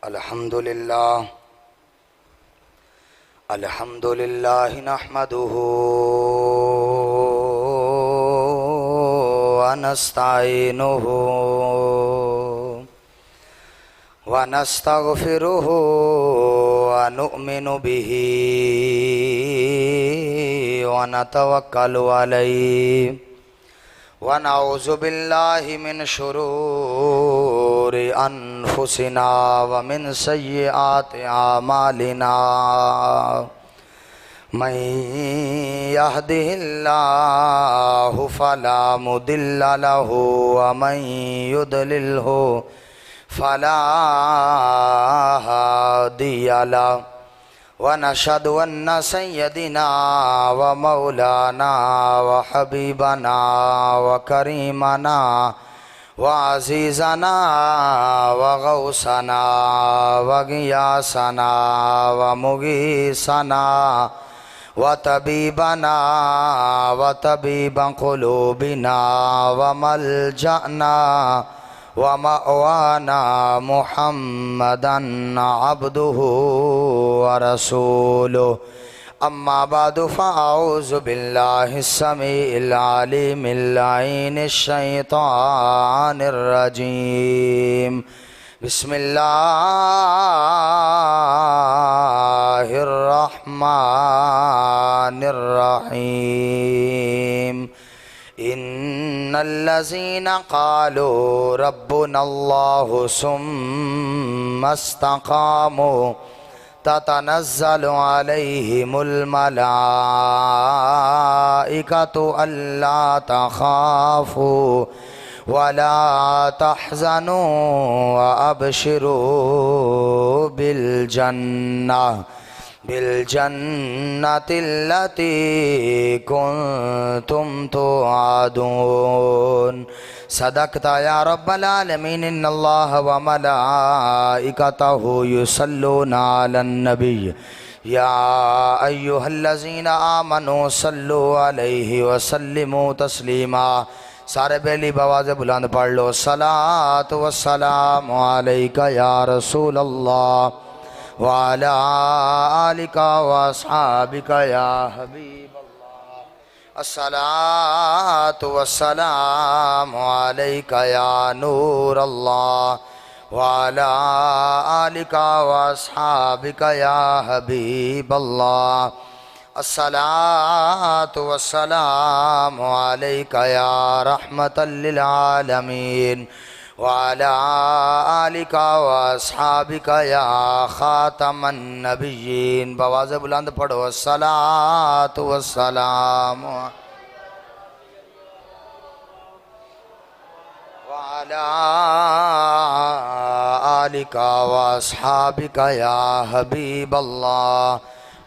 अल्हम्दुलिल्लाह नहमदुहु व नस्तईनुहु व नस्तगफिरुहु व नु'मिनु बिही व नतवक्कलु अलैहि व नऊज़ु बिल्लाहि मिन शुरूरि अनफुसिना व मिन सय्यिआति आमालिना मन यहदिहिल्लाहु फला मुदिल्ल लहु व मन युद्लिल्हु फला हादिय लहु व नशहदु अन्न सय्यदिना व मौलाना व हबीबना व करीमना व अज़ीज़ना व गौसना व गियासना व मुगीसना व तबीबना व तबीब क़ुलूबिना व मलजअना व मअवाना मुहम्मदन अब्दुहु व रसूलुहु अम्मा बादु फ़अऊज़ु बिल्लाहिस समीइल अलीमिल लाइनिश शैतानिर रजीम बिस्मिल्लाहिर रहमानिर रहीम इन्नल्लज़ीना क़ालू रब्बुनल्लाहु सुम्मा इस्तक़ामू ततनज़्ज़लु अलैहिमुल मलाइकतु अल्ला तख़ाफ़ू वला तहज़नू व अबशिरू बिलजन्नतिल्लती कुन्तुम तुआदून सदक़ता या रब्बल आलमीन इन्नल्लाह व मलाइकतहु युसल्लूना अलन नबी या अय्युहल्लज़ीना आमनू सल्लु अलैहि व सल्लिमू तस्लीमा। सारे बेली बवाज़े बुलंद पढ़ लो। सलातु व सलामु अलैका या रसूल अल्लाह व अला आलिका व अस्हाबिका या हबीब अल्लाह। अस्सलातु व सलामु अलैका या नूर अल्लाह व अला आलिका व अस्हाबिका या हबीब अल्लाह। अस्सलातु वस्सलामु अलैका या रहमतल लिल आलमीन व अला आलिका व अस्हाबिका या खातमन नबिय्यीन। बवाज़े बुलंद पढ़ो। अस्सलातु वस्सलामु व अला आलिका व अस्हाबिका या हबीब अल्लाह।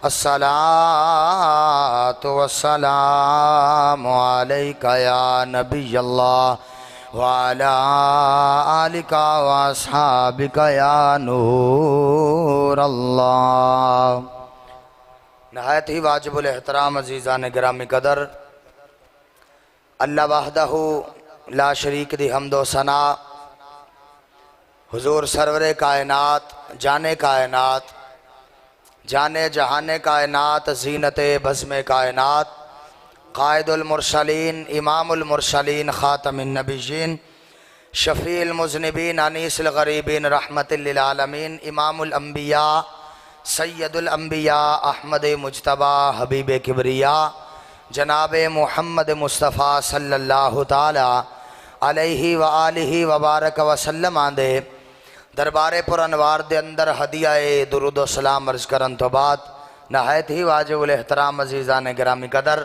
अस्सलातु वस्सलामु अलैका या नबी अल्लाह व अला आलिका व अस्हाबिका या नूर अल्लाह। नहायत ही वाजिबुल एहतराम अज़ीज़ान गिरामी कदर, अल्लाह वहदहु ला शरीक दी हम्दो सना हुजूर सरवरे कायनात जाने कायनात जाने जहाने कायनात ज़ीनते बज़्मे कायनात क़ाइदुल मुरसलीन इमामुल मुरसलीन ख़ातमुन नबिय्यीन शफ़ीउल मुज़निबीन अनीसुल ग़रीबीन रहमतुल लिल आलमीन इमामुल अंबिया सय्यदुल अंबिया अहमद मुज्तबा हबीब किबरिया जनाब मुहम्मद मुस्तफ़ा सल्लल्लाहु ताला अलैहि व आलिहि व बारक व सल्लम आंदे दरबारे पुर अनवार दे अंदर हदियाए दुरूद व सलाम अर्ज़ करन तो बाद नहायत ही वाजिबुल एहतराम अज़ीज़ान गिरामी कदर,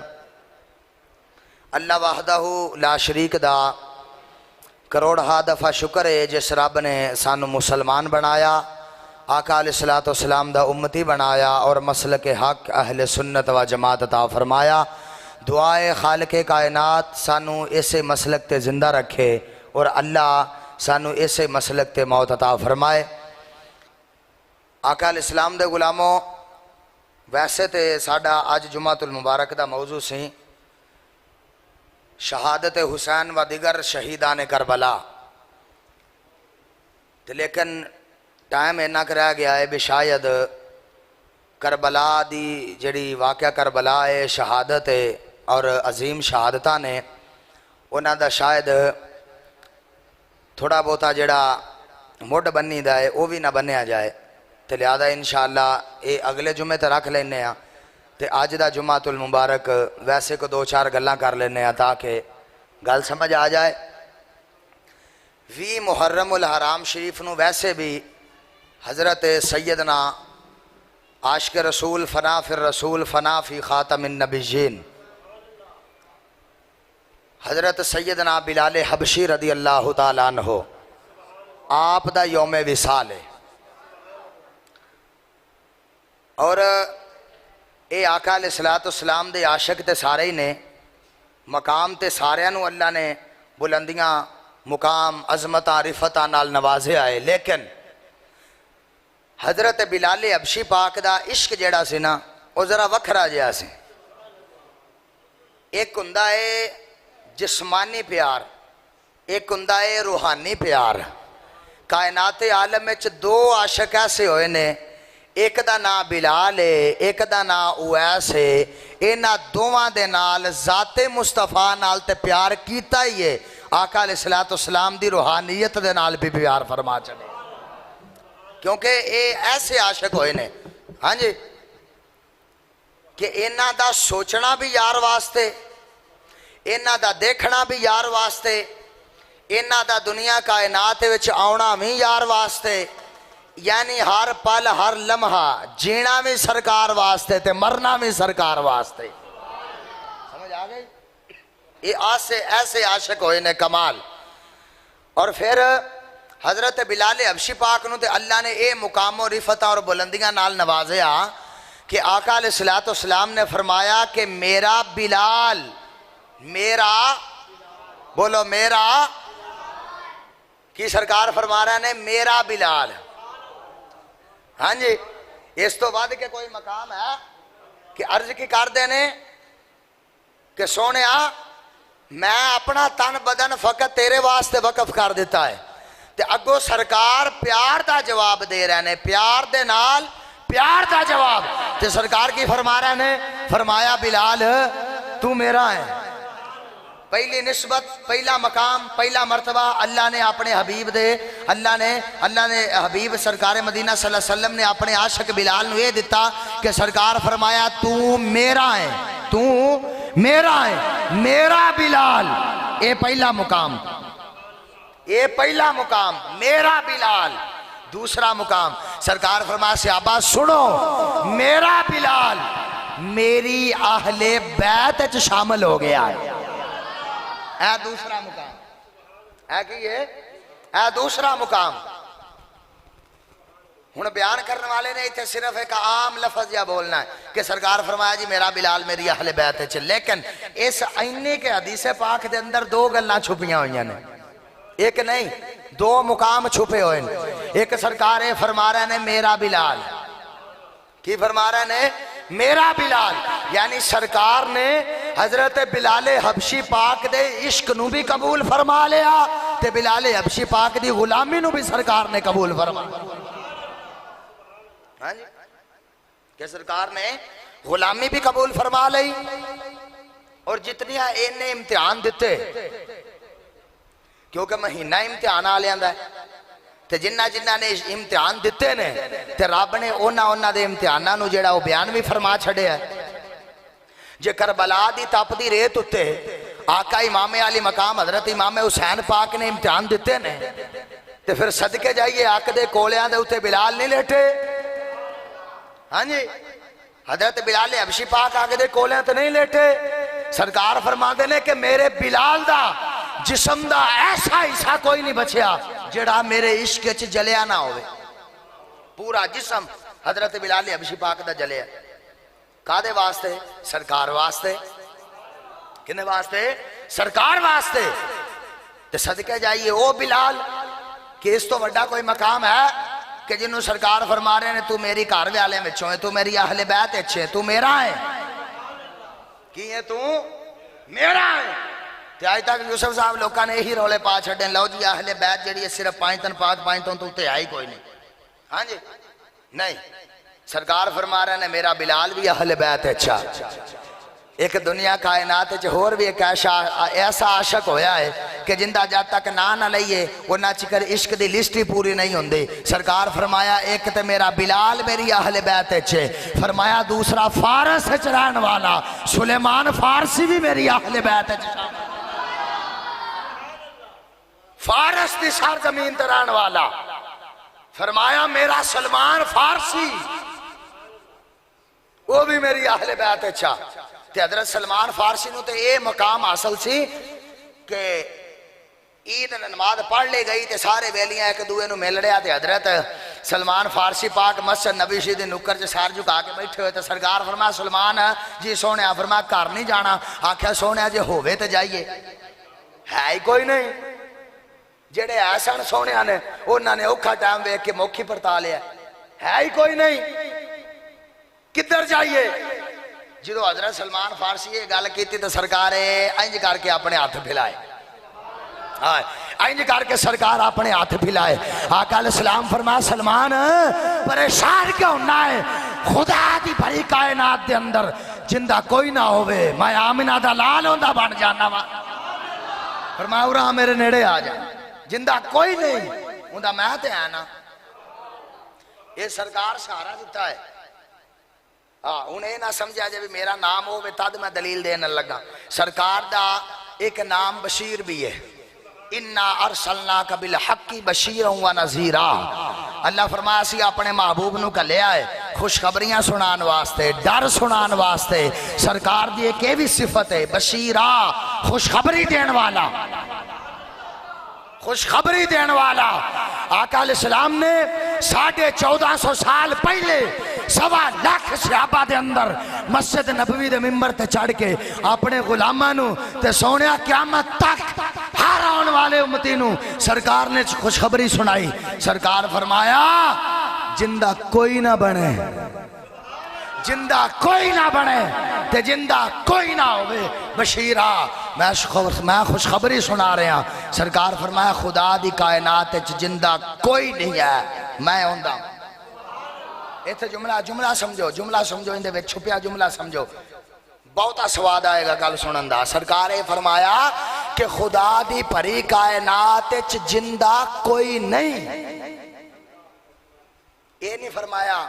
अल्लाह वहदहु ला शरीक दा करोड़ा दफ़ा शुक्र है जिस रब ने सानू मुसलमान बनाया, आका अलैहिस्सलातु वस्सलाम दा उम्मती बनाया और मसलक हक अहले सुन्नत व जमात अता फरमाया। दुआए खालिक़े कायनात सानू ऐसे मसलक ते जिंदा रखे और अल्लाह सानू ऐसे मसलक ते मौत अता फरमाए। आका अलैहिस्सलाम दे गुलामों, वैसे तो साडा अज जुमातुल मुबारक दा मौजू सी शहादत हुसैन व दिगर शहीदान करबला, लेकिन टाइम इन्ना क रह गया है भी शायद करबला दी जड़ी वाक़या करबला है, शहादत है और अजीम शहादतां ने उन्हां दा शायद थोड़ा बहुता जड़ा मुढ़ बन्नी दा है वह भी ना बन्निया जाए। तो लिहाजा इंशाअल्लाह ये अगले जुम्मे तो रख लेने आ ते अज दा जुम्मातुल मुबारक वैसे को दो चार गल्लां कर लेने आ ताकि गल समझ आ जाए। 20 मुहर्रमुल हराम शरीफ नूं वैसे भी हज़रत सैयदना आशिक रसूल फ़ना फिर रसूल फ़ना फ़ी ख़ातमिन नबिय्यीन हज़रत सैयदना बिलाल हबशी रदी अल्लाह ताला अन्हो आप दा यौम विसाल है। और ये आका अलैहिस्सलाम दे आशिक ते सारे ही ने, मकाम ते सारियां नूं अल्लाह ने बुलंदियां मुकाम अजमतां रिफतां नाल नवाज़िया है। लेकिन हज़रत बिलाल हबशी पाक दा इश्क जिहड़ा सी ना वो ज़रा वखरा जिहा सी। एक हुंदा है जिस्मानी प्यार, एक हुंदा है रूहानी प्यार। कायनात आलम विच दो आशिक ऐसे होए ने, एक दा नाम बिलाल है, एक दा नाम उवैस है। इन्हां दोवां दे नाल ज़ाते मुस्तफा नाल ते प्यार कीता ही है। आका अलैहिस्सलाम दी रूहानियत दे नाल भी प्यार फरमा चले, क्योंकि ये ऐसे आशिक होए ने, हाँ जी, कि इन्हां दा सोचना भी यार वास्ते, इन्हां दा देखना भी यार वास्ते, इन्हां दा दुनिया कायनात विच आउणा भी यार वास्ते। यानी हर पल हर लम्हा जीना भी सरकार वास्ते ते मरना भी सरकार वास्ते। समझ आ गई? ये ऐसे आशिक होए ने कमाल। और फिर हज़रत बिलाल हबशी पाक नूं ते अल्लाह ने ये मुकाम रिफत और बुलंदियां नाल नवाजिया कि आका अलैहिस्सलाम ने फरमाया कि मेरा बिलाल, मेरा बोलो मेरा की सरकार फरमा रहे ने मेरा बिलाल। हाँ जी, इस तो बाद के कोई मकाम है कि अर्ज की कर देने कि सोने मैं अपना तन बदन फकत तेरे वास्ते वकफ कर दिता है। ते अगो सरकार प्यार का जवाब दे रहे ने, प्यार दे नाल प्यार का जवाब। ते सरकार की फरमा रहे ने, फरमाया बिलाल तू मेरा है। पहली निस्बत, पहला मकाम, पहला मर्तबा अल्लाह ने अपने हबीब दे, अल्लाह ने हबीब सरकार मदीना सल्लल्लाहु अलैहि वसल्लम ने अपने आशिक बिलाल नूं ये दिता कि सरकार फरमाया तू मेरा है, तू मेरा है, मेरा बिलाल। ये पहला मुकाम, ये पहला मुकाम मेरा बिलाल। दूसरा मुकाम सरकार फरमाया सहाबा सुनो, मेरा बिलाल मेरी आहले बैत च शामिल हो गया है। ऐ दूसरा मुकाम है कि ये ऐ दूसरा मुकाम। हुण बयान करने वाले ने इतने सिर्फ एक आम लफज या बोलना है कि सरकार फरमाया जी मेरा बिलाल मेरी अहले बैत च। लेकिन इस इन्ने के हदीस पाक के अंदर दो गल्लां छुपियां हुई ने, एक नहीं दो मुकाम छुपे हुए हैं। एक सरकार ये फरमा रहे ने मेरा बिलाल, की फरमा रहे ने मेरा बिलाल, यानी सरकार ने हजरत बिलाल हबशी पाक दे इश्क नू भी कबूल फरमा लिया ते बिलाल हबशी पाक दी गुलामी नू भी सरकार ने कबूल फरमा। हाँ जी, कि सरकार ने गुलामी भी कबूल फरमा ली। और जितनी इन्हें इम्तिहान दिते, क्योंकि महीना इम्तिहान आ लिया ते जिन्ना जिन्ना ने इम्तिहान दिते ने ते रब ने उन्हां दे इम्तिहानां नूं जिहड़ा वो बयान भी फरमा छड़िया। जे करबला दी तपदी रेत उत्ते आका इमामे अली मकाम हजरत इमामे हुसैन पाक ने इम्तिहान दिते ने ते फिर सदके जाइए हक दे कोलियां दे उत्ते बिलाल नहीं लेटे। हाँ जी, हजरत बिलाल हबशी पाक आके दे कोलियां ते नहीं लेटे। सरकार फरमाते ने कि मेरे बिलाल दा जिस्म दा ऐसा हिस्सा कोई नहीं बचिया जेड़ा मेरे इश्क च जलिया ना होवे। पूरा जिस्म हजरत बिलाल हबशी पाक दा जलिया। कादे वास्ते? सरकार वास्ते। किने वास्ते? सरकार वास्ते। ते सदके जाइए ओ बिलाल कि इस तो वड्डा कोई मकाम है कि जिन्हों सरकार फरमा रहे ने तू मेरी घर वाले विचों है, तू मेरी अहले बैत विच है, तू मेरा है। की है? तू मेरा है। ते अज तक यूसुफ साहब लोगों ने यही रौले पा छड़े, लो जी अहले बैत जी सिर्फ 5 तन 5 तन तो उत्ते आई कोई नहीं। हाँ जी नहीं, सरकार फरमा रहे ने मेरा बिलाल भी अहले बैत है। अच्छा, एक दुनिया कायनात च होर भी एक ऐसा आशक होया है कि जिंदा जब तक ना लईए उन्ना चिकर इश्क दी लिस्ट ही पूरी नहीं होंदी। सरकार फरमाया एक तो मेरा बिलाल मेरी अहले बैत है, फरमाया दूसरा फारस च रहने वाला सुलेमान फारसी भी मेरी अहले बैत है। फारस की सरजमीन ते रहने वाला, फरमाया मेरा सलमान फारसी वो भी मेरी अहले बैत अच्छा। ते हजरत सलमान फारसी नु ते ये मकाम हासिल सी कि ईद नमाज पढ़ ले गई ते सारे वेलियां एक दूए नु मिल रहा। ते हजरत सलमान फारसी पाक मस्जिद नबी शी दे नुक्कर च सार झुका के बैठे हुए। तो सरकार फरमाया सलमान जी सोने, फरमाया घर नहीं जाना। आख्या सोने जे होवे ते जाइए, है ही कोई नहीं। जेड़े है सन सोने ने उन्होंने औखा टाइम वेख के मौखी परता लिया, है ही कोई नहीं, किधर जाइए। जो हजरत सलमान फारसी ये गल की तो सरकार इंज करके अपने हाथ फिलाए, हाँ इंज करके सरकार अपने हाथ फिलाए। आका सलाम फरमाया सलमान परेशान क्यों होना है, खुदा दी भरी कायनात दे अंदर जिंदा कोई ना होवे मैं आमिना दा लाल होंदा बन जाना वा। फरमाया उरा मेरे नेड़े आ जा, जिंदा कोई नहीं उनका मैं तो है ना। ये सरकार सहारा दिता है। हाँ हूँ ये ना समझा जाए मेरा नाम हो तद मैं दलील देने लगा। सरकार दा एक नाम बशीर भी है, इन्ना अरसलना कबिल हक्की बशीर व नज़ीरा। अल्लाह फरमाया सी अपने महबूब नू घलिया है खुशखबरियां सुनाने वास्ते, डर सुनाने वास्ते। सरकार दी एक भी सिफत है बशीरा, खुशखबरी देने वाला, खुशखबरी देने वाला। आका अलैहिस्सलाम ने 1450 साल पहले 1.25 लाख सहाबा दे अंदर मस्जिद नबवी दे मिंबर ते चढ़ के अपने गुलामां नू ते सोनिया क़यामत तक हर आने वाले उम्मती नू सरकार ने खुशखबरी सुनाई। सरकार फरमाया जिंदा कोई ना बने, जिंदा कोई ना बने ते जिंदा कोई ना होवे बशीरा, मैं खुशखबरी सुना रहा। सरकार फरमाया खुदा दी कायनात जिंदा कोई नहीं है, मैं होंदा। इत्थे जुमला समझो, जुमला समझो, इंदे विच छुपिया जुमला समझो, बहुता स्वाद आएगा गल सुनन दा। सरकार ये फरमाया कि खुदा दी भरी कायनात जिंदा कोई नहीं। ये नहीं फरमाया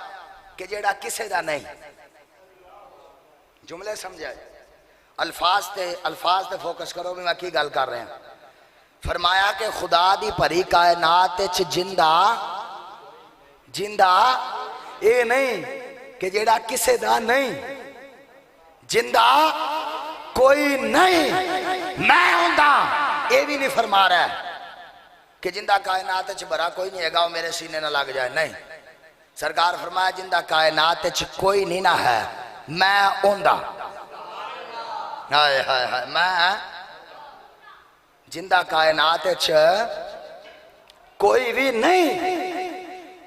कि जेड़ा किसे दा नहीं। जुमले समझे, अल्फाज ते फोकस करो भी मैं की गल कर रहा। फरमाया कि खुदा दी भरी कायनात जिंदा जिंदा ये नहीं कि जेड़ा किसे दा नहीं, जिंदा कोई नहीं मैं होंदा। ये भी नहीं फरमा रहा कि जिंदा कायनात भरा कोई नहीं है वो मेरे सीने ना लग जाए, नहीं। सरकार फरमाया जिंदा कायनात कोई नहीं ना है, मैं होंदा। हाय हाय हाय, मैं जिंदा कायनात कोई भी नहीं।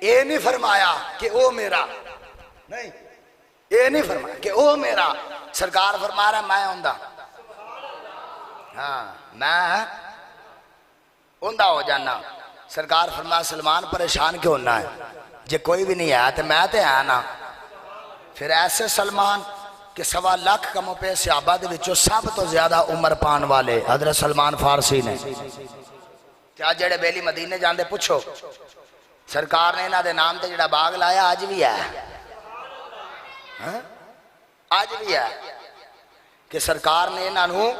ये नहीं फरमाया कि ओ मेरा, नहीं ये नहीं फरमाया कि ओ मेरा। सरकार फरमा रहा मैं होंदा, हाँ मैं होंदा हो जाना। सरकार फरमाया सलमान परेशान क्यों होना है, जे कोई भी नहीं है तो मैं तो है ना। फिर ऐसे सलमान कि 1.25 लाख कम पे सहाबा दे विचों सब तो ज्यादा उम्र पान वाले हजरत सलमान फारसी ने। क्या जेड़े बेली मदीने जाते पुछो, सरकार ने इन्हां दे नाम ते जेड़ा बाग लाया अज भी है, अज भी है कि सरकार ने इन्हां नूं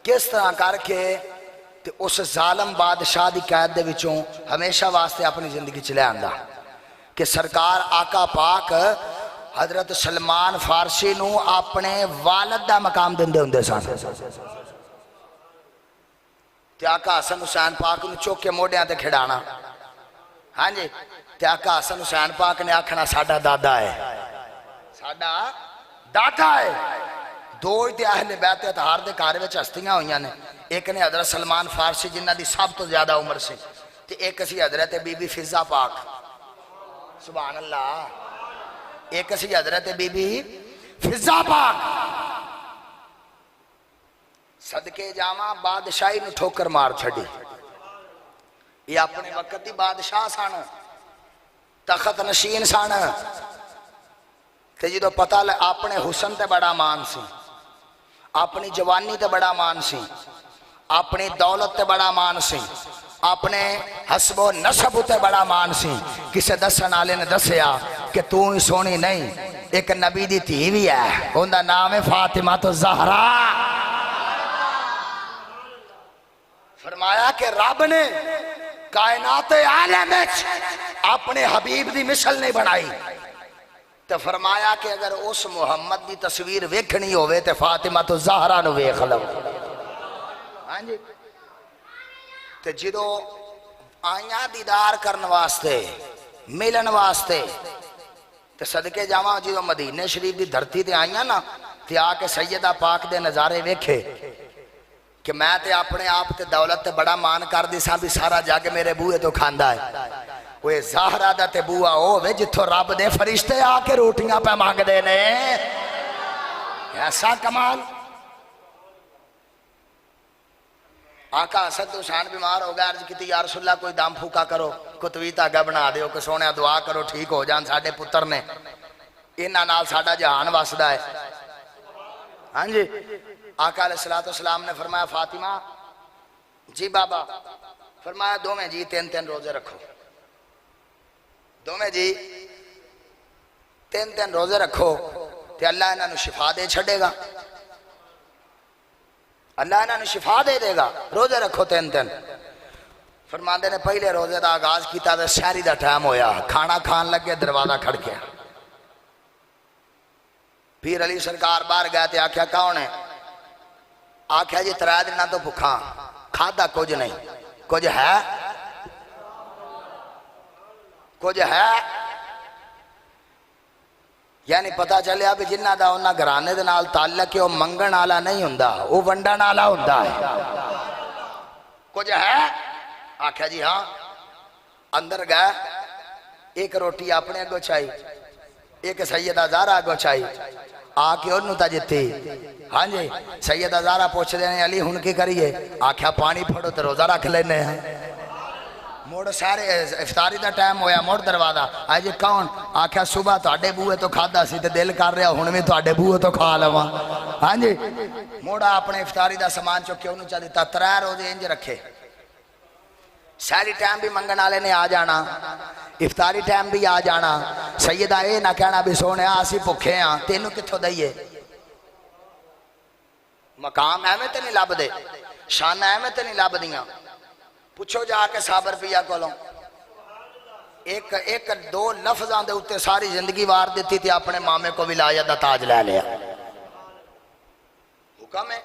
किस तरह करके ते उस जालम बादशाह की कैद दे विचों हमेशा वास्ते अपनी जिंदगी च ले आंदा। कि सरकार आका पाक हजरत सलमान फारसी नूं अपने वालद दा मकाम देंदे हुंदे सन। ते आका हसन हुसैन पाक नूं चुक के मोढियां ते खिडाना, हाँ जी। ते आका हसन हुसैन पाक ने आखना साडा दादा है, साडा दादा है। दो ही अहले बैत अतहार दे घर विच हस्तियां होईयां ने, एक ने हजरत सलमान फारसी जिन्हां दी सब तो ज्यादा उम्र सी, ते एक सी हजरत बीबी फिजा पाक, सुभान अल्लाह। एक सी हजरत बीबी फिजा पाक। सदके जावा बादशाही नूं ठोकर मार छड़ी। ये अपने वक्त की बादशाह सन, तखत नशीन सन। ते जो पता अपने हुसन ते बड़ा मान सी, अपनी जवानी ते बड़ा मान सी, अपनी दौलत ते बड़ा मान सी, अपने हसबो नसब ते बड़ा मान सी। किसे दसन आले ने दसिया कि तू ही सोनी नहीं, एक नबी दी धी भी है, उनका नाम है फातिमा तो ज़हरा। फरमाया कि रब ने कायनात आलम में अपने हबीब दी मिसल नहीं बनाई। तो फरमाया कि अगर उस मुहम्मद की तस्वीर वेखनी होवे तो फातिमा तो ज़हरा नु वेख लो। हाँ जी। तो जो आइया दीदार करने वास्ते, मिलन वास्ते, तो सदके जावा जो मदीने शरीफ की धरती ते आइया ना, ते आके सैयदा पाक दे नज़ारे वेखे कि मैं ते अपने आप ते दौलत ते बड़ा मान कर दी सा भी सारा जग मेरे बूहे तो खांदा है। वो ज़हरा दा ते बूआ होवे जिथों रब दे फरिश्ते आके रोटियां पे मांगदे ने। ऐसा कमाल। आका असद हुसैन बीमार हो गया, अर्ज की या रसूलल्लाह कोई दम फूका करो, कुतवी धागा बना दो कि सोने दुआ करो ठीक हो जान साडे पुत्र ने, इन्हां नाल साडा जहान वसदा है। हाँ जी। आका अलैहिस्सलातु वस्सलाम ने फरमाया फातिमा जी बाबा, फरमाया दोवें जी 3-3 रोजे रखो, दोवें जी 3-3 रोजे रखो तो अल्लाह इन्हां नूं शिफा दे छड़ेगा, अल्लाह इन्हां नूं शिफा दे देगा। रोजे रखो 3-3। फरमाते ने पहले रोजे का आगाज किया तो शहरी का टाइम होया, खाना खान लगे दरवाजा खड़किया, पीर अली सरकार बाहर गए तो आख्या कौन है? आख्या जी 3 दिन तो भुखा, खादा कुछ नहीं, कुछ है, कुछ है। यानी पता चलिया भी जिन्ना दा उन्ना घराने दे नाल ताल्लुक है, वो मंगण वाला नहीं हुंदा, वो वंडण वाला हुंदा है। कुछ है? आख्या जी हाँ। अंदर गए, एक रोटी अपने अगो चाई, एक सैयदा ज़हरा अगो चाई, आके उन्नू ता जित्ती। हाँ जी। सैयदा ज़हरा पूछते हैं अली हुण की करिए? आख्या पानी फड़ो तो रोजा रख लेने हैं। मुड़ सारे इफ्तारी का टाइम होया, मुड़ दरवाजा आज कौन? आख्या सुबह तुहाडे बूहे तो खादा सी ते दिल कर रहा हुण भी तुहाडे बूहे तो खा लवां। हाँ जी। मुड़ा अपने इफ्तारी का समान चुके उन्होंने चा दिता। 3 रोजे इंज रखे, सारी टाइम भी मंगण वाले ने आ जाना, इफ्तारी टाइम भी आ जाना। सैयदा ये ना कहना भी सोने असी भुखे हाँ, तेनू कित्थों दईए? मकाम एवं तो नहीं लभदे, शाना एवं तो नहीं लभदियां। पूछो जाके साबर पिया कोलों, एक एक 2 लफ्जां दे उत्ते सारी जिंदगी वार दी थी, अपने मामे को विलायत दा ताज लै लिया। हुक्म है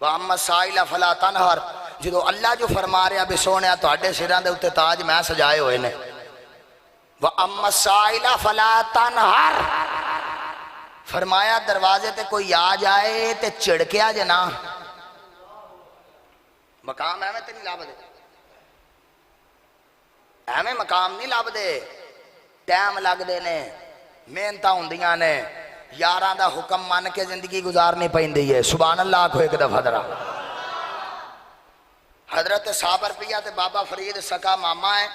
वअम्मा साइला फला तनहर। जो अल्लाह जो फरमा रहा भी सोने तुहाडे सिरां दे उत्ते ताज मैं सजाए हुए ने। वअम्मा साइला फला तनहर, फरमाया दरवाजे ते कोई आ जाए ते चिड़किया जे ना। मकाम एवं तो नहीं लभदे, एवं मकाम नहीं लभदे, टाइम लगते ने, मेहनत होंदियां ने, यारां दा हुक्म मन के जिंदगी गुजारनी पैंदी है। सुभान अल्लाह आखो एक दफा जरा। हजरत साबर पिया ते बाबा फरीद सका मामा है,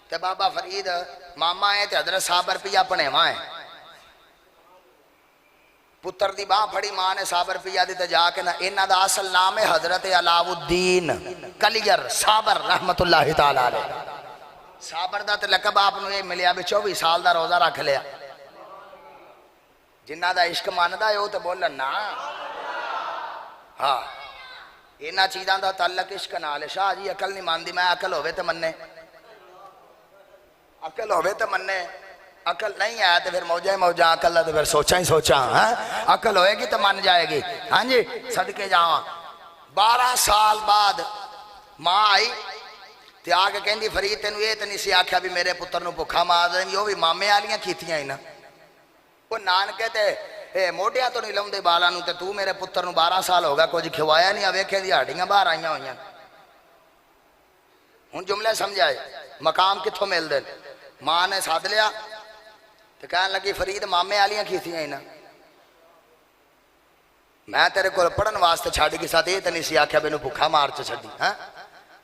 ते बाबा फरीद मामा है, ते हजरत साबर पिया भणेवा है। पुत्र की बाह फड़ी मां ने साबर पिया दी, ते जाके ना इन्हां दा असल नाम है हजरत अलाउद्दीन कलियर साबर रहमतुल्लाहि तआला अलैह। साबर दा ते लकब आपनू ये मिलिया भी 24 साल का रोजा रख लिया। जिन्ना दा इश्क मनदा है वो तो बोलन ना। हाँ, इन्हां चीज़ों का ताल्लुक इश्क नाल है। शाह जी अकल नहीं मानती, मैं अकल होवे तो मन्ने, अकल होवे तो मन्ने, अकल नहीं है तो फिर मौजा ही मौजा, अकल है तो फिर सोचा ही सोचा। है अकल होएगी तो मन जाएगी। हाँ जी। सदके जावा 12 साल बाद मां आई ते आके कहती फरीद तेन ये तो नहीं सी आख्या भी मेरे पुत्र नूं भुखा मार देंगी, वो भी मामे वालियां कीतियां ही ना। वो नानके ते मोढियां तो नहीं लाउंदे बालां नूं, ते तू मेरे पुत्र नूं 12 साल हो गया कुछ खिवाया नहीं, वेखे दी हड्डियां बाहर आईयां होईयां। हुण जुमले समझाए, मकाम कित्थों मिलदे? मां ने सद लिया तो कह लगी फरीद मामे वालियां कीतियां ही ना, मैं तेरे को पढ़न वास्ते छड़ गई सा, ये तो नहीं सी आख्या मैनू भुखा मार च छड्डी। है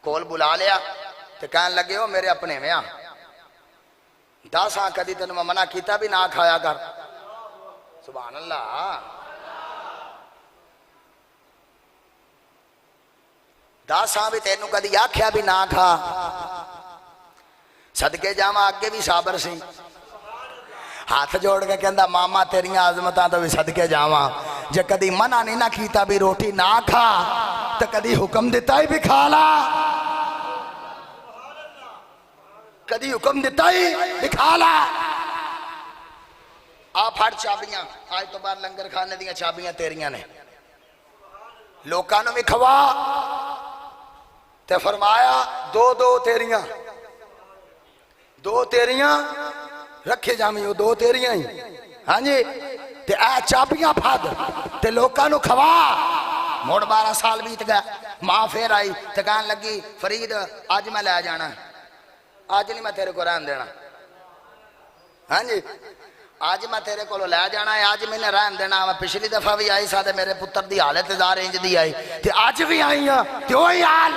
कोल बुला लिया तो कह लगे हो मेरे अपने में 10 कदी तेन मैं मना किया भी ना खाया कर। सुभान अल्लाह। 10 भी तेनू कदी आख्या भी ना खा। सदके जावा अगे भी साबर सी, हाथ जोड़ के कहता मामा तेरिया आजमतां तो भी सदके जावा। जे कदी मना नहीं ना किया भी रोटी ना खा तो कदी हुक्म दिता ही भी खा ला। कदी हुक्म दिता ही भी खा ला। आ फड़ चाबियां, आज तो बाद लंगर खाने दियां चाबियां तेरिया ने, लोकां नूं भी खवा। ते फरमाया दो दो तेरिया, दो तेरिया रखे जामी, वो दो तेरिया ही। हाँ जी, ते आ चाबियां फद ते लोकां नूं खवा। मुड़ 12 साल बीत गया। मां फिर आई ते कहन लगी फरीद अज मैं लै जाना, अज नहीं मैं तेरे को रहन देना। हाँ जी, अज मैं तेरे को लै जाना है, अज मैंने रहन देना। मैं पिछली दफा भी आई सा ते मेरे पुत्र की हालत जार इंज दी आई, ते अज भी आई हाँ ते वही हाल।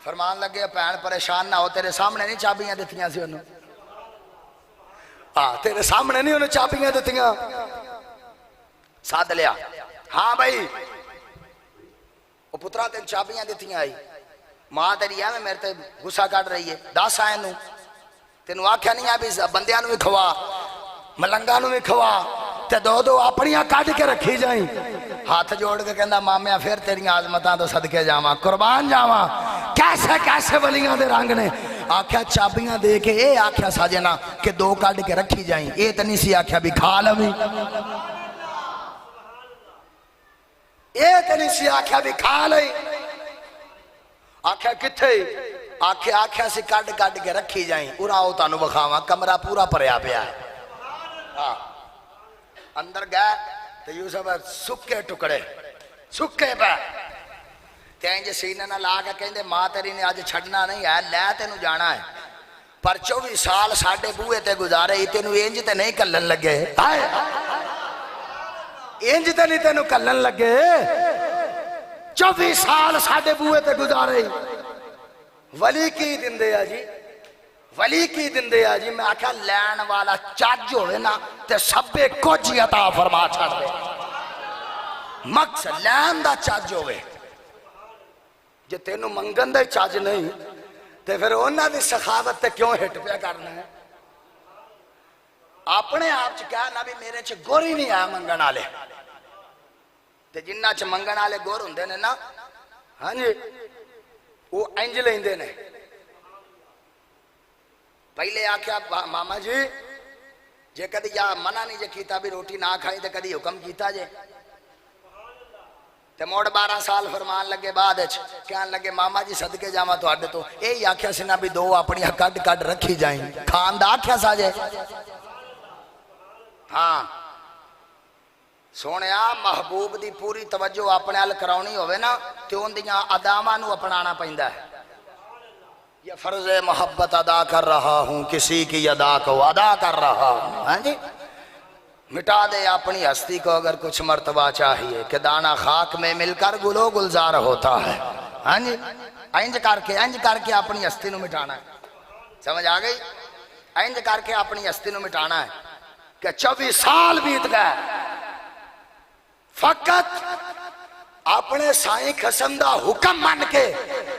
फरमान लगे भैन परेशान ना हो, तेरे सामने नहीं चाबियां दित्तियां सी उन्होंने। हाँ, तेरे सामने नहीं उन्हें चाबियां दित्तियां। सद लिया, हाँ भाई वो पुत्रा तेन चाबियां दित्तियां आई, मां तेरी है मेरे ते गुस्सा कट रही है। 10 आए नू तेन आख्या नहीं है भी बंदियां नू भी खवा, मलंगा नू भी खवा, ते दो दो अपनियां कट के रखी जाई। हाथ जोड़ के कहंदा मामिया फिर तेरिया आजमतां तो सदके जावा, कुर्बान जावा। कैसे कैसे वलियां दे रंग ने। आख्या चाबियां दे के ये आख्या साजना कि 2 कट के रखी जाई, ये तो नहीं सी आख्या भी खा लवी। ये तो नहीं सी आख्या भी खा लई। आख्या किथे? आख्या आख्या सी कट कट के रखी जाई, उरा आओ तानू बखावा, कमरा पूरा भरया पिया है। हाँ, अंदर गए तो यूसुफ सुके टुकड़े, सुके पे ते सीने ना ला के कहते मां तेरी ने अज छड़ना नहीं है, लै तेन जाना है, पर 24 साल साडे बूहे ते गुजारे, तेन इंज ते नहीं कलन लगे। इंज ते नहीं तेन कलन लगे। 24 साल साडे बूहे ते गुजारे। वली की दिंदे आ जी, वली की दिंदे आ जी। मैं आख्या लैन वाला चज होवे ना ते सबे कुछ ही अता फरमा छड़ दे। मकसद लैन दा चज होवे। जे तेनू मंगन दा चज नहीं ते फिर उन्हां दी सखावत ते क्यों हिट पिया करना है? अपने आप च कहना भी मेरे च गुर ही नहीं है मंगन वाले, ते जिन्ना च मंगन वाले गुर हुंदे ने ना, हाँ जी, वो इंज लेंदे ने। पहले आख्या मामा जी जे कदी या मना नहीं जे कीता भी रोटी ना खाई ते कदी हुक्म कीता जे, ते मोड़ 12 साल फरमान लगे बाद कहन लगे मामा जी सदके जावा तुहाडे तो, यही आख्या सी ना भी 2 अपनियां कट कट रखी जाई, खान दा आख्या सा जे। हाँ सोनिया, महबूब दी पूरी तवज्जो अपने अल कराउणी होवे ना ते उन्दियां अदावां नू अपनाना पैंदा है। ये फर्ज मोहब्बत अदा कर रहा हूँ, किसी की अदा को अदा कर रहा हूँ। हाँ जी, मिटा दे अपनी हस्ती को अगर कुछ मर्तबा चाहिए, कि दाना खाक में मिलकर गुलो गुलजार होता है। हाँ जी, इंज करके अपनी हस्ती नू मिटाना है। समझ आ गई? इंज करके अपनी हस्ती नू मिटाना है कि 24 साल बीत गए, फकत अपने साईं कसम दा हुक्म मन के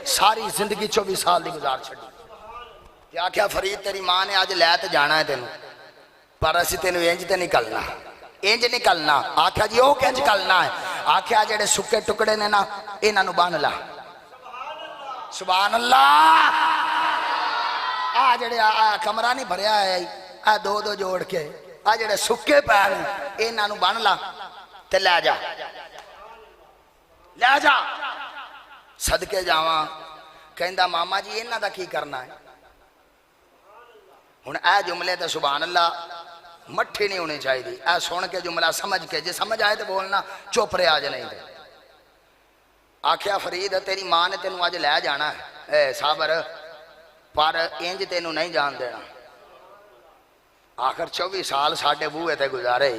सारी जिंदगी 24 साल की गुजार छड़ी। आख्या फरीद तेरी मां ने अज लै ते जाना है तेन, पर असी तेन इंज ते निकलना, इंज निकलना। आख्या जी वो किंज करना है? आख्या जेडे सुके टुकड़े ने ना इन्हां बन ला। सुभान अल्लाह। आ जेडे कमरा नहीं भरया है, आ 2 जोड़ के आ जेडे सुके पैर इन्हां बन ला ते लै जा, लै जा। सदके जावा। कहंदा मामा जी इन्हां दा की करना है? हुण ए जुमले तो सुभान अल्लाह मट्ठी नहीं होनी चाहिए। ऐ सुन के जुमला समझ के, जे समझ आए तो बोलना, चुप रहा अज नहीं। आख्या फरीद तेरी मां ने तेन अज लै जाना है साबर, पर इंज तेन नहीं जान देना। आखिर 24 साल साडे बूहे ते गुजारे,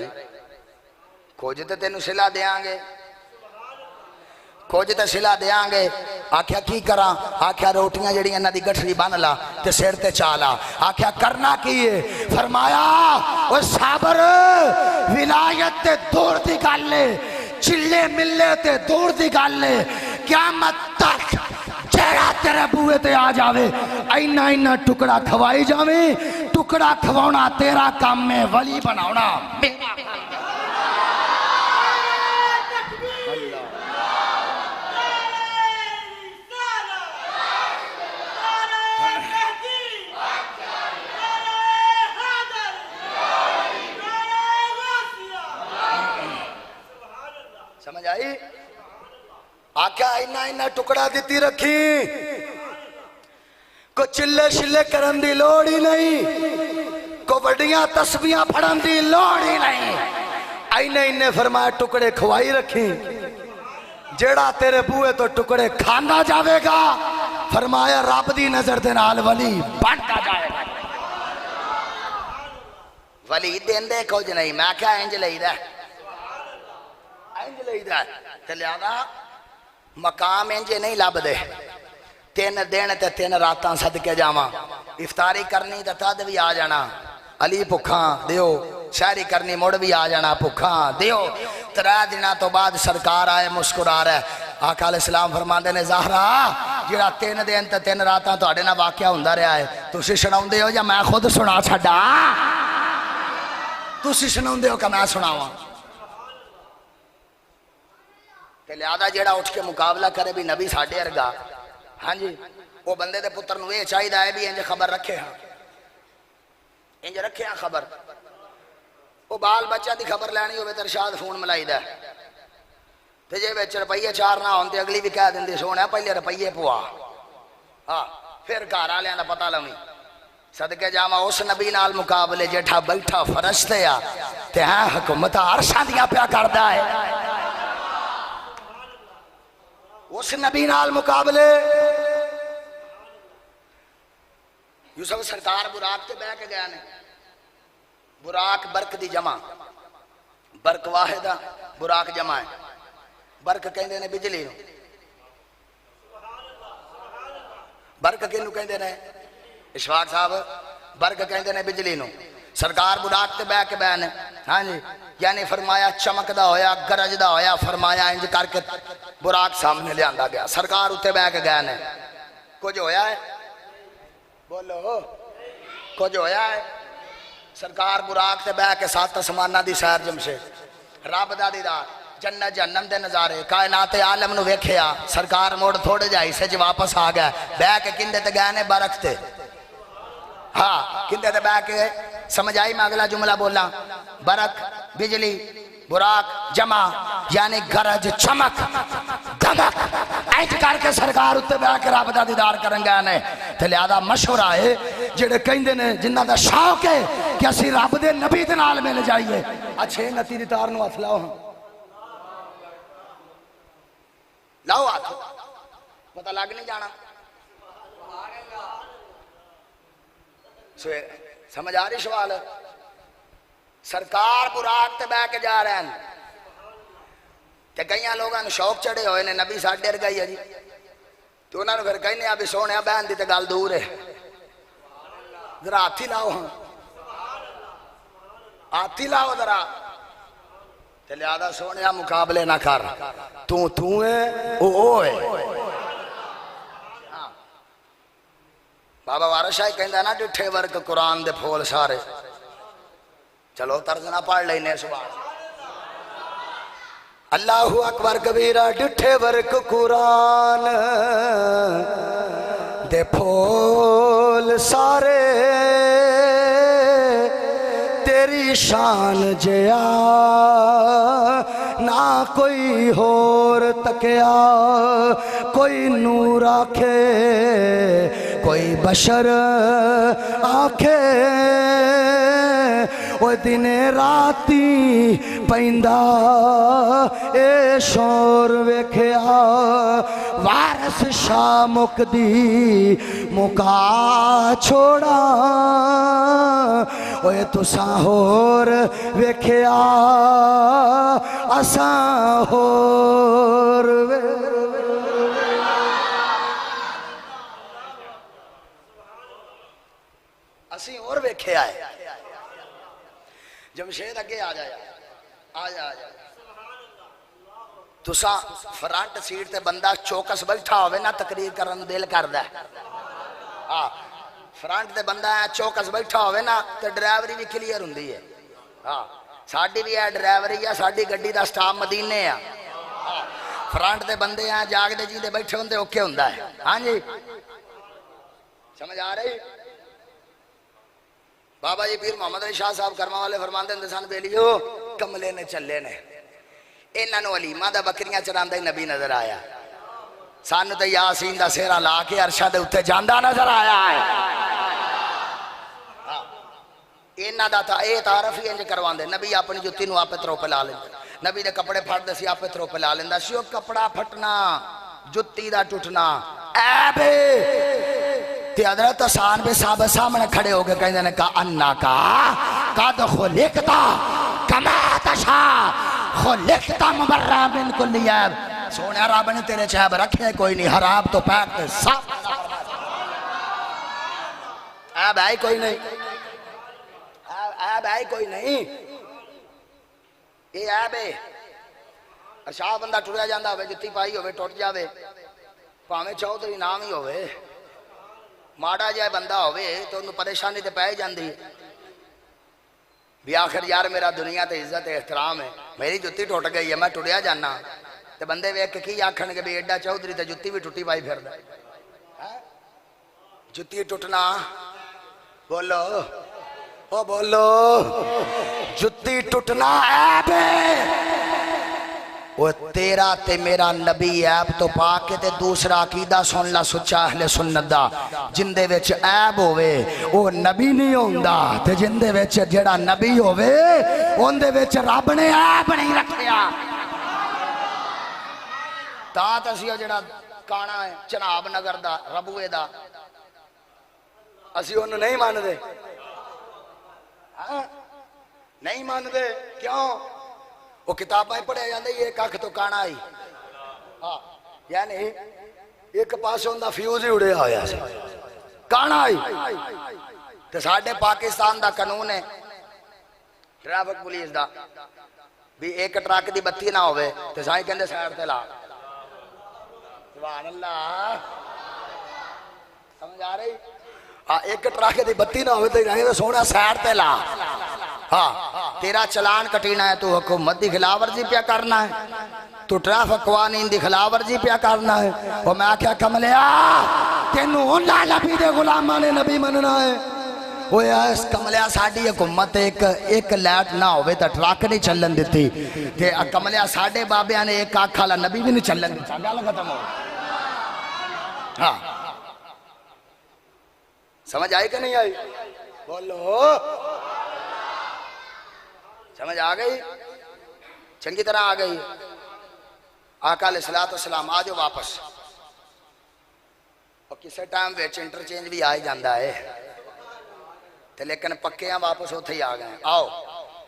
कुछ तो तेन सिला देंगे। कुछ तो सिला देंगे। आख्या की करा? आख्या रोटियां जड़ी इन्हां दी गठरी बन ला ते सिर ते चा ला। आख्या करना की है? फरमाया ओ साबर विलायत ते दूर दी गल है, चिल्ले मिले ते दूर दी गल है, क़यामत तक जेड़ा तेरे बूहे ते आ जावे इन्ना इन्ना टुकड़ा खवाई जावे। टुकड़ा खवाना तेरा काम है, वली बनाना मेरा काम है। समझ आई? आख्या इन्ना इन्ना टुकड़ा दिती रखी, को चिल्ले शिल्ले करन दी लोड़ ही नहीं, को वड्डियां तस्बीहां फड़न दी लोड़ ही नहीं। इन्ने इन्ने फरमाया टुकड़े खवाई रखी, जेड़ा तेरे बूहे तो टुकड़े खांदा जावेगा फरमाया रब दी नजर दे नाल वली बनता जाएगा। वली देंदे कुछ नहीं। मैं क्या इंज लईदा इंज लईदा ते लियादा मकाम इंज नहीं लभदे। 3 दिन ते 3 रातां सदके जावां, इफ्तारी करनी ते तद भी आ जाना अली भुखा दियो, शायरी करनी मुड़ भी आ जाना भुखा दियो। 3 दिनों तो बाद सरकार आए मुस्कुरा रहा है। आका अलैहिस्सलाम फरमाते ने ज़हरा जिहड़ा 3 दिन ते 3 रातां तुहाडे नाल वाक़या हुंदा रहा है, तुसीं सुणाउंदे हो या मैं खुद सुना छड्डा? तुसीं सुणाउंदे हो कि मैं सुणावां? ते लिहाजा जेड़ा उठ के मुकाबला करे भी नबी साडे वर्गा, हाँ जी, वो बंदे दे पुत्र नूं ये चाहिदा है भी इंज खबर रखे, हाँ इंज रखे हाँ खबर। वो बाल बच्चा की खबर लैनी होवे ते इरशाद फोन मिलाईदा, ते जे विच रुपये 4 ना होण ते अगली भी कह दिंदी सोहणा पहले रुपये पवा, हाँ फिर घर वालियां दा पता लवी। सदके जावा उस नबी नाल मुकाबले जेठा बैठा फरश्ते आ ते है हुकूमत अरशां दियां पिया करदा है। उस नबी नाल मुकाबले यूसुफ सरकार बुराक ते बह के गए ने। बुराक बरक दी जमा, बरक वाहिदा बुराक जमा है। बरक कहंदे ने बिजली नूं, बरक किहनूं कहंदे ने? इशफाक साहब बरक कहंदे ने बिजली नूं। सरकार बुराक ते बह के बह ने, हाँ जी, यानी फरमाया चमकदा होया गरजदा होया, फरमाया इंज करके बुराक सामने लियांदा गया। सरकार उत्ते बह के गए ने। कुछ होया है? बोलो कुछ होया है? सरकार बुराक ते बह के 7 आसमानां दी सैर जमशे, रब दा दीदार, जन्नत जहन्नम दे नज़ारे, कायनात आलम नूं वेखिया। सरकार मुड़ थोड़े जा हिस्से च वापस आ गया। बह के किंदे ते गए ने? बरक ते, हाँ किंदे ते बह के? समझ आई? मैं अगला जुमला बोला। बरक बिजली बुराक जमा यानी गरज चमक धमक इंज करके सरकार उत्ते बह के रब दा दीदार करन गए ने। ते लिहाजा मशवरा है जेड़े कहंदे ने जिन्हां दा शौक है कि असीं रब दे नबी दे नाल मिल जाइए, अच्छे नती दी तार नूं हथ लाओ, लाओ हाथ, पता लग नहीं जाना। समझ आ रही सवाल? सरकार बुराक ते बह के जा रहे हैं ते कई लोगों ने शौक चढ़े हुए ने नबी साडे वर्गा ही है जी, तो उन्होंने फिर कहने आ भी सोने बहन की तो गल दूर है, जरा हाथी लाओ, हाथी लाओ जरा। ते लिहाजा सोने मुकाबले ना कर, तू है ओ है। बाबा वारिस शाह कहंदा ना डिठे वर्क कुरान दे फूल सारे। चलो तर्ज ना पढ़ लेने सुभान अल्लाहु अकबर कबीरा। डिठे वर्क कुरान दे फूल सारे, तेरी शान जया ना कोई होर तकिया, कोई नूर आखे कोई बशर आखे, ओ दिने राती पैंदा ए शोर वेख्या। वारिस शाह मुकदी मुका छोड़ा, ओए तुसां होर वेख्या असां होर वे। रखे आए। जमशेद अगे आ जाए, आ जा आ जा। तुसा फ्रंट सीट ते बंदा चौकस बैठा होवे ना तकरीर करन दिल करदा है। हाँ फ्रंट ते बंदा चौकस बैठा होवे ना तो ड्राइवरी भी क्लीयर हुंदी है। हाँ साडी भी है ड्राइवरी है, साडी गड्डी दा स्टाफ मदीने आ। फ्रंट ते बंदे आ जागदे जींदे बैठे होंदे ओके हुंदा है। हाँ जी समझ आ रही। बाबा जी पीर मोहम्मद अली शाह साहब करमा वाले फरमाते हैं सन बेलियो कमले ने चले ने इन्हों अलीमा दा बकरियां चरांदा ही नबी नजर आया। सानू तो यासीन दा सेहरा ला के अरशा दे उत्ते जांदा नजर आया है। इन्हां दा तां ये तारफ ही इंज करवांदे। नबी अपनी जुत्ती नूं आपे त्रोप ला लेंदे, नबी दे कपड़े फटदे सी आपे त्रोप ला लेंदा सी। ओ कपड़ा फटना जुत्ती दा टुटना ऐब ते हज़रत हसन बे साहब सामने खड़े हो गए कहंदे ने कहा अन्ना का कद खुलिकता कमा तशा खुलिकता मुबर्रा मिन कुल्ली ऐब। सोने रब ने तेरे चैब रखे कोई नहीं, हराम तो पैक साफ ऐब है कोई नहीं, ऐब है कोई नहीं। ये ऐब है। शाह बंदा टुरिया जाता हो जुत्ती पाई हो टुट जाए भावें चौधरी नाम ही होवे, माड़ा जिहा बंदा होवे तो उन्हें परेशानी तो पै जाती है भी आखिर यार मेरा दुनिया ते इज्जत एहतराम है, मेरी जुत्ती टुट गई है मैं टुरिया जाना तो बंदे वेख के की आखणगे भी एडा चौधरी तो जुत्ती भी टुटी पाई फिरदा। जुत्ती टुटना बोलो ओ बोलो जुत्ती टुटना ऐब है। वो तेरा ते मेरा नबी ऐब तो पा के ते दूसरा अकीदा सुन ला सुच्चा अहले सुन्नत दा जिंदे विच ऐब होवे वो नबी नहीं होंदा ते जिंदे विच जेड़ा नबी होवे उंदे विच रब ने ऐब नहीं रखिया। तां असीं जेड़ा काना है चनाब नगर दा रबूए दा असीं उन्हें नहीं मानदे। हाँ नहीं मानदे क्यों? वो किताबें पढ़िया जाते ये कख तो काना ही। हाँ यानी एक पास उनका फ्यूज ही उड़िया होया काना ही। तो साडे पाकिस्तान का कानून है ट्रैफिक पुलिस का भी एक ट्रक की बत्ती ना होवे तो साईं कहते साइड ते ला। सुभान अल्लाह समझ आ रही। हाँ एक ट्रक की बत्ती ना हो तो सोना साइड ते ला। हाँ तेरा चलान कटीना है, तू हुकूमत की खिलाफ वर्जी पिया करना है, तू ट्रैफिक कानून की खिलाफ वर्जी पिया करना है। और मैं आख्या कमलिया तेनू उन्हां नबी दे गुलामां ने नबी मनना है। वो इस कमलिया साडी हुकूमत एक लाइट ना होवे तो ट्रक नहीं चलन दिती ते कमलिया साडे बाबिया ने एक अख वाला नबी भी नहीं चलन दिता। गल खत्म हो। हाँ समझ आई कि नहीं आई? बोलो समझ आ गई? चंगी तरह आ गई। आका अलैहिस्सलातु वस्सलाम आ जाओ वापस। और किसी टाइम विच इंटरचेंज भी आ ही जाता है तो लेकिन पक्के वापस उत्थे ही आ गए। आओ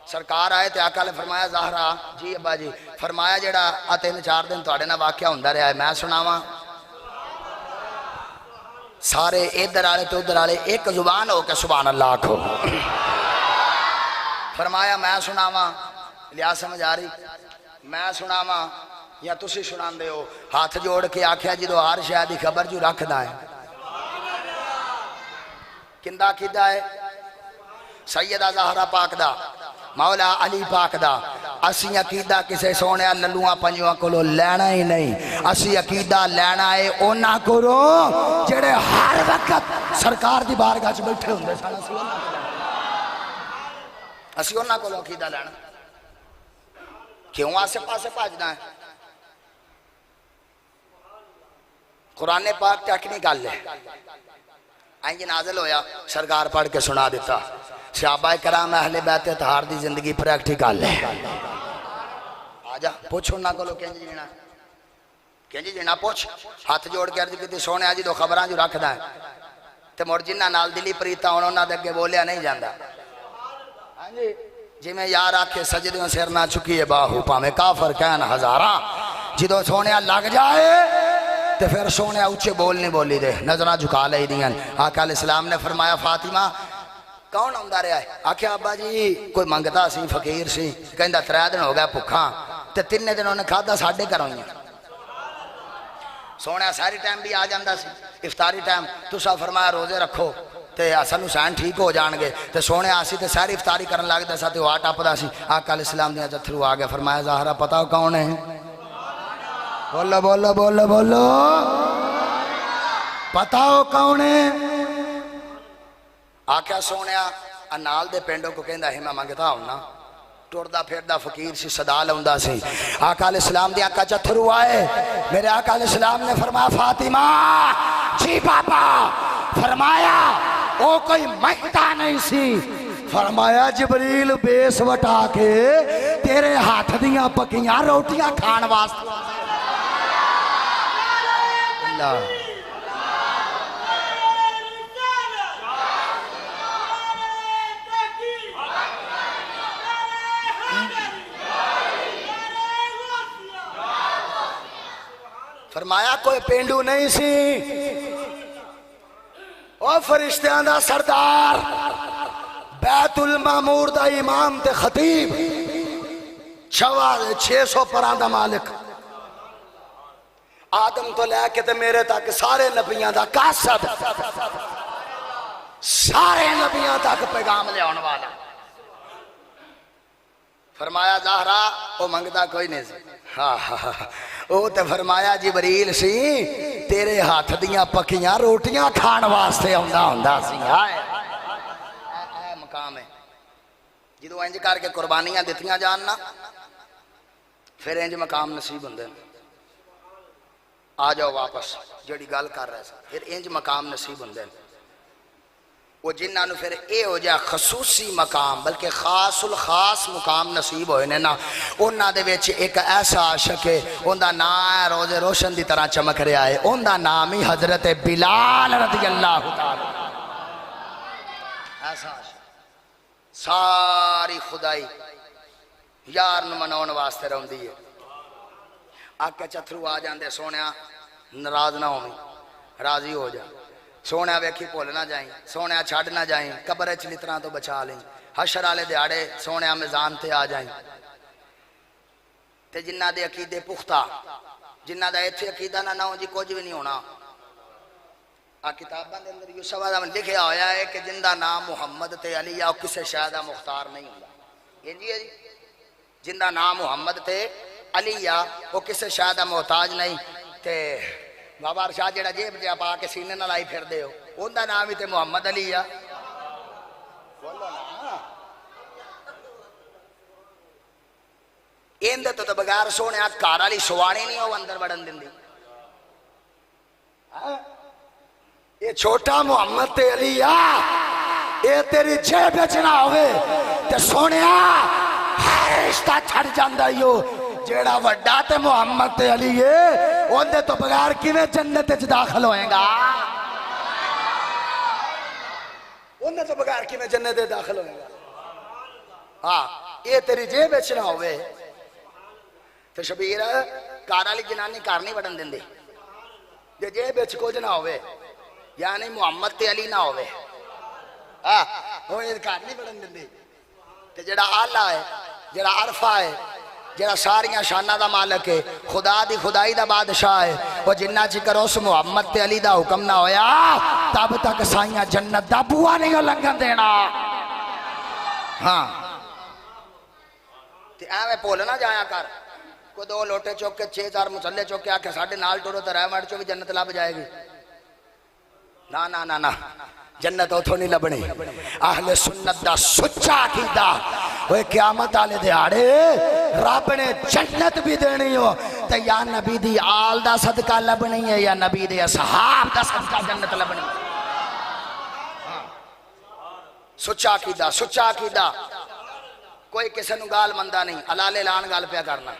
सरकार आए तो आका ने फरमाया ज़हरा जी अब्बा जी फरमाया जेड़ा 3-4 दिन तुहाडे नाल वाकया हुंदा रहा है मैं सुनावा। सारे इधर आले तो उधर आले एक जुबान हो के सुभान अल्लाह आखो। फरमाया मैं सुनावा। लिया समझ आ रही? मैं सुनावा या तुसी सुनांदे हो? हाथ जोड़ के आख्या जो हर शायद की खबर जो रखदा है किंदा किदा है सैयदा ज़हरा पाक दा मौला अली पाक दा। असी अकीदा किसे सोने लल्लुआ पंजुआ को लैना ही नहीं, असी अकीदा लैना है उन्हां कोलों जेड़े हर वक्त सरकार की बारगाह च बैठे हुंदे सन। असी उन्हां कोलों अकीदा लैना। क्यों आसे पासे भजदा है? कुरान पाक टेक्निकल है इंज नाज़िल होया सरकार पढ़ के सुना दिता। सहाबा कराम अहले बैत तहार दी जिंदगी प्रैक्टिकल है। आजा पुछ उन्हां कोलों किंज जीना किंज जीना पुछ। हाथ जोड़ के अर्ज की सोने जी दो खबरां जो रखदा है तो मुड़ जिन्हां नाल दिली प्रीता होण उन्हां दे अगे बोलिया नहीं जांदा। हां जी जिवें यार आखे सजदे सिर ना चुकीए बाहू भावें काफर कहन हजारा। जो सोने लग जाए तो फिर सोने उच्चे बोल नहीं बोली दे नजर झुका ली दियां। आका अलैहिस्सलाम ने फरमाया फातिमा कौन आंदा रहा है? आख्या अब्बा जी कोई मंगता सी, फकीर सी, कहंदा 3 दिन हो गया भुखा, ते 3 दिन उन्हें खादा साढ़े घरों ही। सोने सारी टाइम भी आ जाता सी, इफ्तारी टाइम तुसा फरमाया रोजे रखो तो सानू सहन ठीक हो जाएंगे, तो सोने आसी तो सारी इफ्तारी करन लगता सा, तो आ टपदा सी। आका अलैहिस्सलाम दियां जथरू आ गया, फरमाया ज़ाहरा पता हो कौन है? बोलो बोलो बोलो बोलो, पता हो कौन है? आख्या सोने नाल दे पिंडों को कहंदा है मैं मंगता हूं ना, टुरदा फिरदा फकीर सी, सदा लाउंदा सी। आका अलैहिस्सलाम दी आंखा चथरू आए, मेरे आका अलैहिस्सलाम ने फरमाया फातिमा जी पापा, फरमाया ओ कोई मंगता नहीं सी, फरमाया जिबरील बेस वटा के तेरे हाथ दियां पकियां रोटियां खाण वास्ते। अल्लाह फरमाया कोई पेंडू नहीं सी, ओ फरिश्तियां दा सरदार, बैतुल मामूर दा इमाम ते खतीब, 600 परां दा मालिक, आदम तो लैके ते मेरे तक सारे नबियां दा कासद, सारे नबियां तक पैगाम लियाउण वाला। फरमाया ज़ाहरा ओ मंगदा कोई नहीं सी। हाँ हाँ ओ ते फरमाया जिबरील सी, तेरे हाथ दियां पकियां रोटियां खाण वास्ते आउंदा हुंदा सी। हाय मकाम है जो इंज करके कुर्बानियां दित्तियां जान ना, फिर इंज मकाम नसीब हुंदे। आ जाओ वापस जिहड़ी गल कर रहे सी, फिर इंज मकाम नसीब हुंदे वो जिन्होंने फिर ये हो जा खसूसी मकाम, बल्कि खासुल खास मुकाम नसीब होए ने ना, उन्होंने एक ऐसा आशक है, उनका नाम है रोजे रोशन की तरह चमक रहा है, उनका नाम ही हजरत बिलाल रज़ी अल्लाह तआला। ऐसा सारी खुदाई यार मनाने वास्ते रही है। आके चथरू आ जाते, सोने नाराज ना हो, राजी हो जा, सोने वेखी भुल ना जाई, सोने छड़ ना जाई, कब्र च लितरा तो बचा ली, हशर वाले दिहाड़े सोने मैदान ते आ जाई। ते जिन्ना दे अकीदे पुख्ता, जिन्ना दा इत्थे अकीदा ना हो जी कुछ भी नहीं होना। आ किताबां दे अंदर यूसुफ दा लिखिया होया है कि जिंदा नाम मुहम्मद ते अली आ किसी शय दा मुख्तार नहीं हुंदा। इंजी है जी, जिंदा नाम मुहम्मद ते अली आ वो किसी शय दा मोहताज नहीं। ते बाबा शाह जेड़ा जेब च पा के सीने नाल लाई फिरदे हो, उनका नाम ही तो मुहम्मद अली आ। बोलो ना, इंदे तो बगैर सोने घर वाली सुवाणी नहीं हो अंदर वड़न दिंदी। ये छोटा मुहम्मद ते अली आ, ये तेरी जेब च ना होवे ते सोनिया हर रिश्ता छड़ जांदा ही हो। जेड़ा वड्डा ते मुहम्मद ते अली है, उनदे तो बगैर किवें जन्नत च दाखिल होएगा? उनदे तो बगैर किवें जन्नत च दाखिल होएगा? हाँ, ये तेरी जेब च ना होवे ते शबीर घर वाली जनानी घर नहीं वड़न दिंदी, जे जेब च कुछ ना होवे, यानी मुहम्मद ते अली ना होवे, हाँ वो घर नहीं वड़न दिंदी। ते जेड़ा आला है, जेड़ा अरफा है, जेड़ा सारिया शाना दा मालिक है, खुदा दी खुदाई दा बादशाह है, वो जिन्ना चिकर उस मुहम्मद ते अली दा हुक्म ना होया, तब तक साइया जन्नत दा बुआ नहीं लंघन देना। हाँ ते एवें भुल ना जाया कर, को 2 लोटे चुक के 6-4 मुसल्ले चुक के आके साढ़े नाल टुरो तो रहमत चो भी जन्नत लभ जाएगी। ना ना ना ना, जन्नत उथों नहीं लभनी। आहले सुन्नत दा सच्चा अकीदा, ओए क़यामत वाले दिहाड़े रब ने जन्नत भी देनी हो ते या नबी दी आल दा सदका लभनी है या नबी दे असहाब दा सदका जन्नत लभनी। सच्चा अकीदा, सच्चा अकीदा, कोई किसी नूं गाल मंदा नहीं, अलाले लान गल पिया करना।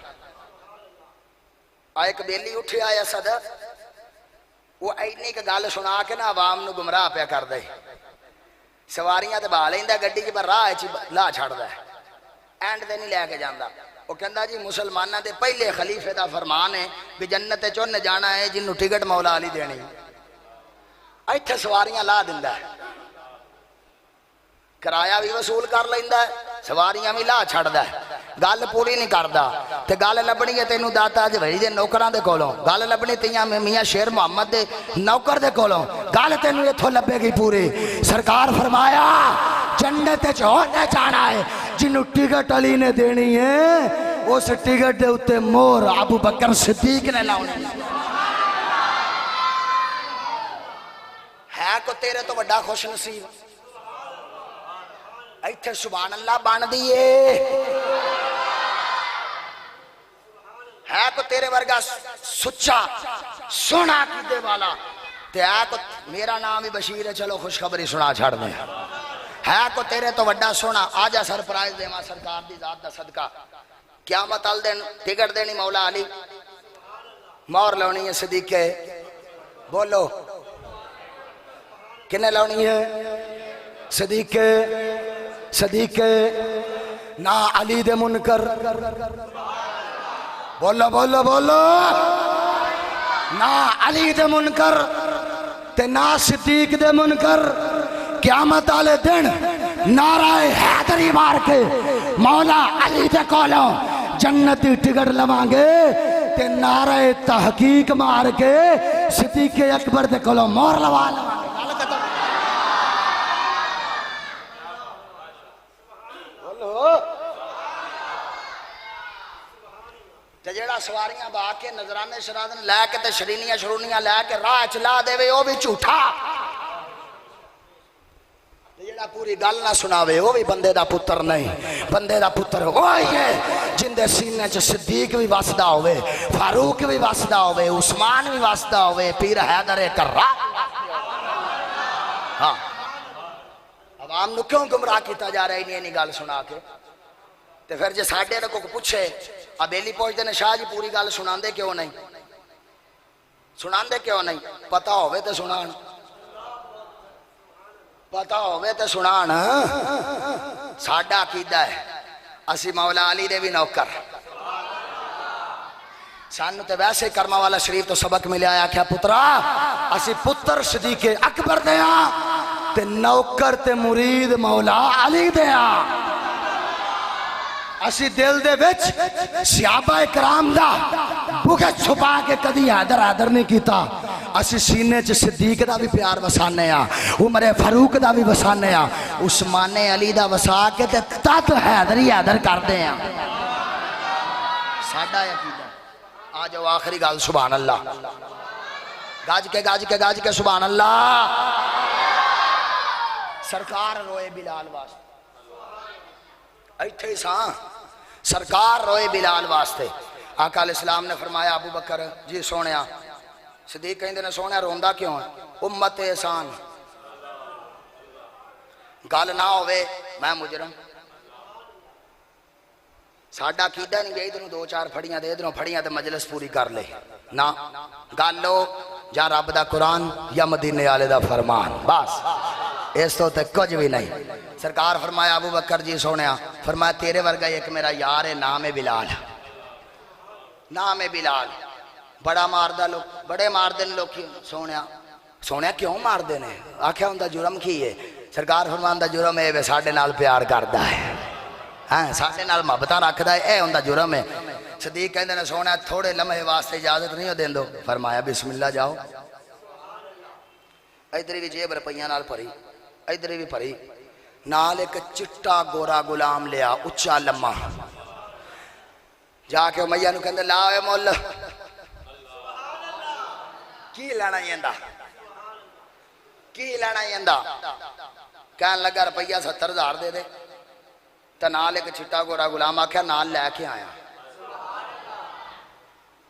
आ एक बेली उठे आया सद, वो इन्नी क गल सुना के ना आवाम नूं गुमराह पिया कर दे। सवारियां तो बहा लेंदा गड्डी च, पर राह च ला छड़दा, एंड ते नहीं लैके जांदा। वो कहंदा जी मुसलमानां दे पहले खलीफे दा फरमान है भी जन्नत च उन्हें जाना है जिन्हों टिकट मौला अली देनी। इत्थे सवारियां ला दिंदा, किराया भी वसूल कर लेंदा है, सवारियां भी ला छड़दा है, गल पूरी नहीं करदा। ते गल लभनी है तेनू दाता जवेरी दे नौकरां दे कोलों, गल लभनी तियां मियां शेर मुहम्मद दे नौकर दे कोलों, गल तेनू इत्थों लभेगी पूरी। सरकार फरमाया जन्नत च होने जाना है जिन्नू टिकट अली ने देनी है, उस टिकट दे उत्ते मोहर अबू बकर सिद्दीक ने लाउणी है। को तेरे तो बड़ा खुश नसीब इत्थे सुभान अल्लाह बन दी है को तेरे वर्गा सुच्चा सोना कीदे वाला ते है को मेरा नाम ही बशीर है, चलो खुशखबरी सुना छड़ दे है को तेरे तो बड़ा सोना। आजा सरप्राइज देवा सरकार दी जात दा सदका, क़यामत अल दिन टिकट देनी मौला अली, मोहर लाउणी है सदीके, बोलो किने लाउणी है? सदीके सदीके ना अली दे मुनकर, बोलो बोलो बोलो, ना अली दे मुनकर ते ना सिद्दीक दे मुनकर। क़यामत वाले दिन नाराए हैदरी मार के मौला अली दे कोलों जन्नती टिकट लवांगे ते नाराए तहकीक मार के सिद्दीक अकबर दे कोलों मोहर लवा लवांगे। जेड़ा सवारियां बा के नजराने शरादन लैके ते शरीनियां शरूनियां लैके राह चला देवे वो भी झूठा, जेड़ा पूरी गल ना सुनावे वो भी बंदे दा पुत्र नहीं। बंदे दा पुत्र वही है जिंदे सीने च सिद्दीक भी वसदा होवे, फारूक भी वसदा होवे, उस्मान भी वसदा होवे, पीर हैदर कर्रा। हाँ अवाम नूं क्यों गुमराह किया जा रहा है इन्हीं गल सुना के? ते फिर जे साडे को पूछे अबेली पहुंचते ने शाह जी पूरी गल सुनांदे क्यों नहीं? सुनांदे क्यों नहीं? पता होवे ते सुनाण, पता होवे ते सुनाण। साडा अकीदा है असी मौला अली दे भी नौकर, सानू ते वैसे कर्मा वाला शरीफ तो सबक मिले आया क्या पुत्रा असी पुत्र सदीके अकबर दे ते नौकर ते मुरीद मौला अली दे। असी दिल दे विच सहाबा इकराम दा बुगत छुपा के कदी हैदर हैदर नहीं कीता। असी सीने च सिद्दीक दा भी प्यार वसाने आ, उमर फारूक दा भी वसाने आ, उस्माने अली दा वसा के ते तत हैदरी हैदर करदे आ। साडा अकीदा। आ जाओ आखिरी गल सुभान अल्लाह, गज के गज के गज के सुभान अल्लाह। सरकार रोए बिलाल वास्ते, इत्थे सा सरकार रोए बिलाल वास्ते। आका अलैहिस्सलाम ने फरमाया अबू बकर जी सोने, सदीक कहते ने सोने रोंदा क्यों है? उम्मत एहसान गल ना होवे मैं मुजरम। साडा कीदा नहीं गई इधरों दो चार फड़ियां दे इधरों फड़ियां ते मजलिस पूरी कर ले ना, गल हो या रब दा कुरान या मदीने वाले दा फरमान, बस इस तो ते कुछ भी नहीं। सरकार फरमाया अबू बकर जी सोने, फरमाया तेरे वर्गा एक मेरा यार है नाम है बिलाल, नाम है बिलाल, बड़ा मारदा लोग बड़े मारदे लोग। सोने सोने क्यों मारदे ने? आख्या उनका जुर्म की है? सरकार फरमांदा जुर्म है वे साडे नाल प्यार करदा है, हाँ साडे नाल मुहब्बतां रखदा है, ए उनका जुर्म है। सदीक कहंदे ने सोने थोड़े लम्हे वास्ते इजाजत नहीं हो देंदो? फरमाया बिस्मिल्लाह जाओ। इधर भी जेब रुपइया नाल भरी, इधर भी भरी, नाल एक चिट्टा गोरा गुलाम लिया उच्चा लम्मा, जाके मैया नूं कहंदे ला ए मुल की लेना इंदा, की लेना इंदा? कहन लगा रुपया 70,000 दे दे। तो नाल एक चिट्टा गोरा गुलाम आख्या नाल लैके आया।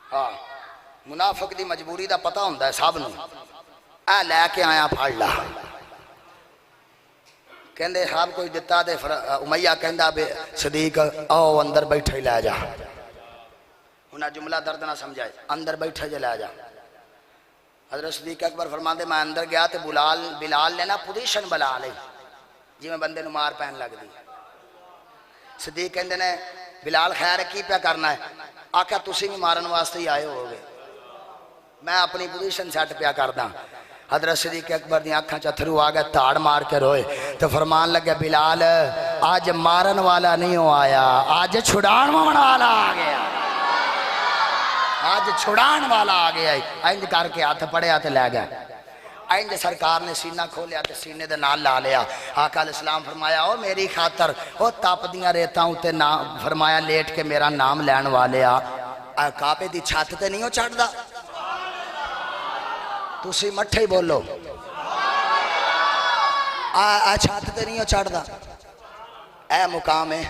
हाँ मुनाफिक दी मजबूरी दा पता हुंदा है सब नूं, ऐ लैके आया फड़ ला। कहंदे सब कुछ दिता ते उमैया कहंदा बे सदीक आओ अंदर बैठे लै जा। उन्हें जुमला दर्द ना समझाए, अंदर बैठे जे लै जा। हजरत सदीक अकबर फरमाते मैं अंदर गया तो बिलाल ने ना पोजीशन बना ली जिवें बंदे नूं मार पैन लगदी। सदीक कहंदे ने बिलाल खैर की क्या करना है? आख्या तुसीं भी मारन वास्ते ही आए होगे, मैं अपनी पोजीशन सैट पिया करदा। हजरत सिद्दीक़ अकबर दी आँखां च अथरू आ गए, ताड़ मार के रोए तो फरमान लगे बिलाल आज मारन वाला नहीं हो आया, आज छुड़ान वाला आ गया, आज छुड़ान वाला आ गया। इंज करके हाथ पड़िया तो लै गया। इंज सरकार ने सीना खोलिया तो सीने दे नाल ला लिया। आका अलैहिस्सलाम फरमाया ओ मेरी खातर ओ तपदियां रेतां उत्ते नाम फरमाया लेट के मेरा नाम लैन वाले आ काबे दी छत ते नहीं हो चढ़दा। तुसी मठे ही बोलो आ छत ते नहीं हो चढ़दा, ए मुकाम है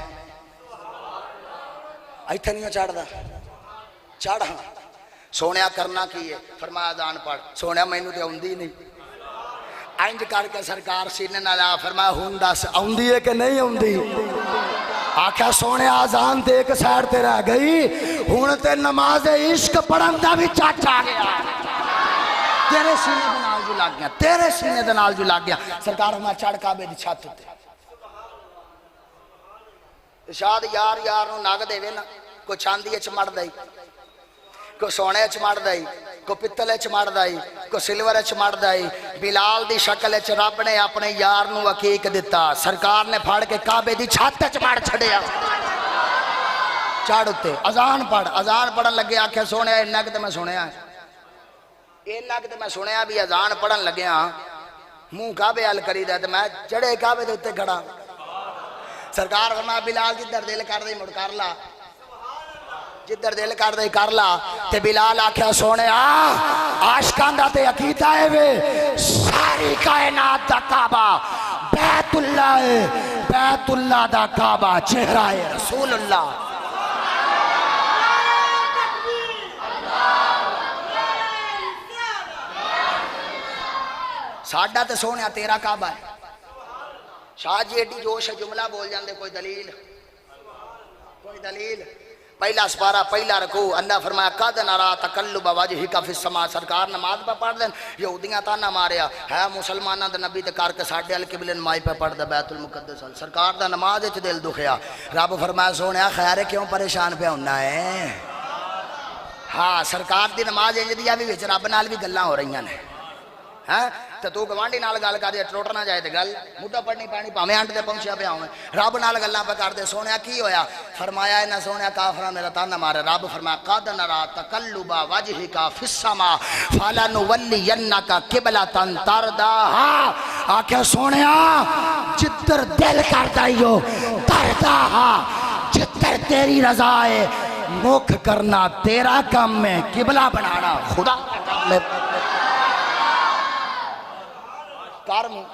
इत्थे नहीं हो चढ़दा, चढ़ हाँ। सोनिया करना की है, फरमाया अजान पढ़। सोनिया मैनू तो आउंदी नहीं। इंज करके सरकार सीने नाल आ फरमाया हुण दस आउंदी है कि नहीं आउंदी। आख्या सोने अजान ते एक साइड ते रह गई, हुण ते नमाज इश्क पढ़न दा भी चच आ गया। तेरे सीने दे नाल जो लग गया, तेरे सीने दे नाल जो लग गया। सरकार हमारा चढ़ काबे दी छत उत्ते इरशाद यार यार नूं नग देवे ना, कोई चांदी च मड़ दई, कोई सोने च मड़ दई, कोई पित्तल च मड़ दई, कोई सिल्वर च मड़ दई। बिलाल दी शक्ल च रब ने अपने यार नूं अकीक दिता। सरकार ने फड़ के काबे दी छत च मड़ छड़िया, चढ़ उत्ते अजान पढ़। अजान पढ़न लगे आख्या सोने इन्ना कि मैं सुनिया, इन्ना कि मैं सुनिया भी अजान पढ़न लगे मुंह काबे अल करी दा, मैं चढ़े काबे दे उत्ते खड़ा। सरकार फरमाया बिलाल जिधर दिल कर दे मुड़ कर ला, जिधर दिल कर दे कर ला। ते बिलाल आख्या सोने आशिकां दा ते अकीदा है वे, सारी कायनात दा काबा बैतुल्लाह है, बैतुल्लाह दा काबा चेहरा है रसूलुल्लाह। साडा तो सोने तेरा काबा है। शाह जी एडी जोश है जुमला बोल जाते, कोई दलील कोई दलील। पहला सपारा पहला रकू अल्लाह फरमाया कद नरा तकल्लुब वजहिका फिस समा। सरकार नमाज पे पढ़ देन यहूदियां ताना मारिया है मुसलमाना दा नबी ते करके साडे अल किबले नमाज पे पढ़दा बैतुल मुकद्दस। सरकार दा नमाज च दिल दुखया। रब फरमाया सोने खैर है क्यों परेशान पे होना है। हाँ सरकार दी नमाज इंज दी भी विच रब नाल भी गल्लां हो रही ने हैं, तो तू गवांढी नाल गल कर टुट ना जाए तो गल मुद्दा पढ़नी पैनी भावें अंड ते पहुंचया पे होवे। रब नाल गल्लां पे करदे सोनिया की होया। फरमाया इन्हां सोनिया काफरा मेरा ताना मारे। रब फरमाया कद नरा तकल्लुबा वजहिका फिस समा फलनुवल्लियन्नका किबलतन तरदाहा। आख्या सोनिया जिधर दिल करदा ही हो तरदा हा, जिधर तेरी रजा है मुख करना तेरा काम है, किबला बनाना खुदा का काम है।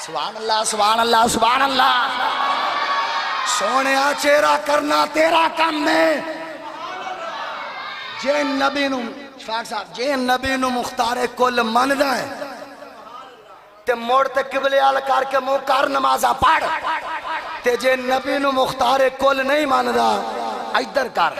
सुभान अल्लाह सुभान अल्लाह सुभान अल्लाह। सोने चेहरा करना तेरा काम है। जे नबी नू शाह साहब जे नबी नू मुख्तारे कुल मनदा है ते मोड़ ते किबले आल करके मुंह कर नमाजा पढ़, ते जे नबी नू मुख्तारे कुल नहीं मनदा इधर कर